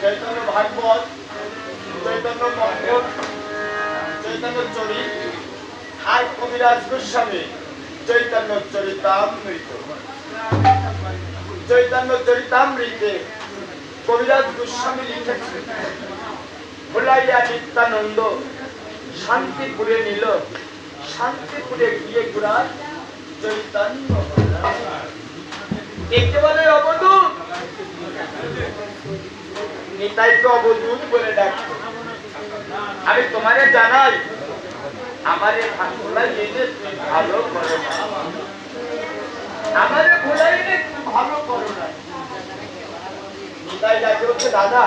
চৈতন্য ভাগবত, চৈতন্য মঙ্গল, চৈতন্য চরিত আর কবিরাজ গোস্বামী চৈতন্য চরিতামৃত। চৈতন্য চরিতামৃতে কবিরাজ গোস্বামী লিখেছেন, ভুলাইয়া নিত্যানন্দ শান্তিপুরে নিল, শান্তিপুরে গিয়ে ঘুরার চৈতন্য একেবারে অবধূত। নিতাইকে অবধূত বলে ডাকতো। আমি তোমারে জানাই, আমারে ভোলাই এনে তুই ভালো করো না, আমারে ভোলাই এনে তুই ভালো করো না। নিতাই ডাকে হচ্ছে, দাদা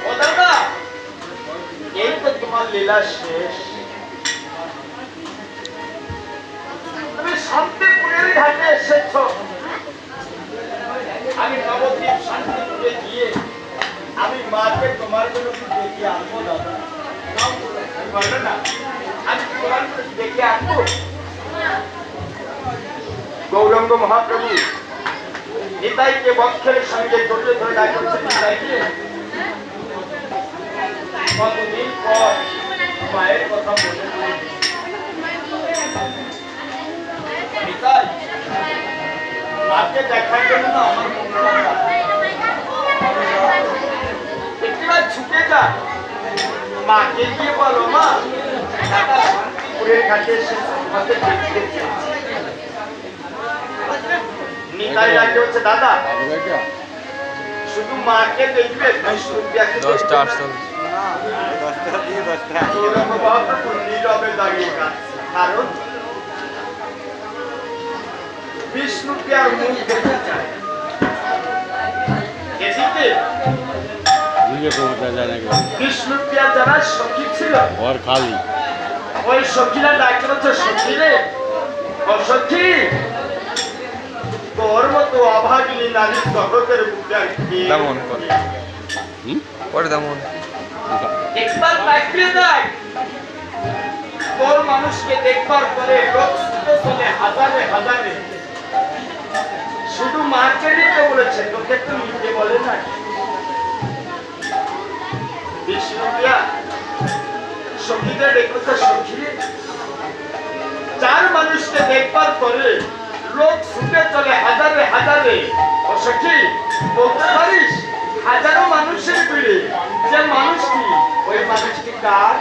ও দাদা, এই তো তোমার লীলা শেষ। তুমি শান্তিপুরের ঘাটে এসেছ, আমি নবদ্বীপ শান্তিপুরে গিয়ে আমি মাকে তোমার জন্য ডেকে আনবো দাদা। বলো না, আমি তোমার ডেকে আনবো। গৌরাঙ্গ মহাপ্রভু নিতাইকে বক্ষের সঙ্গে জড়িয়ে ধরে ডাকছে, নিতাইকে কতদিন পর মায়ের কথা মনে পড়ে। নিতাই, মাকে দেখার জন্য না আমার একবার ছুটে যা, মাকে গিয়ে বলো, মা দাদা শান্তিপুরের ঘাটে এসে আমাকে দেখতে চেয়েছে। নিতাই ডাকে হচ্ছে, দাদা শুধু মাকে দেখবে, নীরবে দাঁড়িয়ে কাঁদছে। কারণ বিষ্ণুপ্রিয়ার মুখ দেখতে চায়। এদিকে বিষ্ণুপ্রিয়া যারা সখী ছিল, ওই সখীরা ডাকতে হচ্ছে, সখী রে, ও সখী, তোর মতো অভাগিনী নারী জগতের বুকে একবার তাকিয়ে দেখ, তোর মানুষকে দেখবার পরে লোক ছুটে চলে হাজারে হাজারে। শুধু মাকে নিতে বলেছে, তোকে তো নিতে বলে না। বিষ্ণুপ্রিয়া সখীদের ডেকেছে, সখী চার মানুষকে দেখবার পরে লোক ছুটে চলে হাজারে হাজারে। ও সখী, বলতে পারিস হাজারো মানুষের ভিড়ে যে মানুষটি, ওই মানুষটি কার?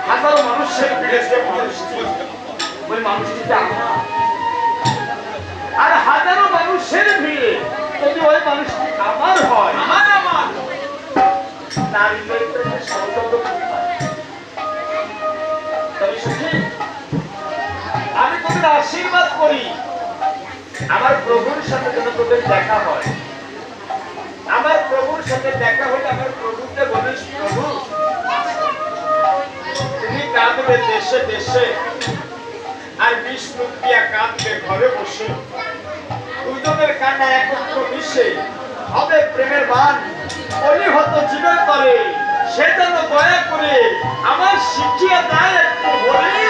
হাজারো মানুষের ভিড়ে যে মানুষটি, ওই মানুষটি আমার। আর হাজারো মানুষের ভিড়ে যদি ওই মানুষটি আমার হয়, আমার নারীদের সৌন্দর্য। আমি তোদের আশীর্বাদ করি, আমার প্রভুর সাথে যেন তোদের দেখা হয়। আমার প্রভুর সাথে দেখা হলে আমার প্রভুকে বলিস, প্রভু তুমি কাঁদবে দেশে দেশে, আর বিষ্ণুপ্রিয়া কাঁদবে ঘরে বসে। দুজনের কান্না একত্র মিশে হবে প্রেমের বান, অলিহত জীবন করে। সে যেন দয়া করে আমার শিখিয়ে দেয় একটু বলেই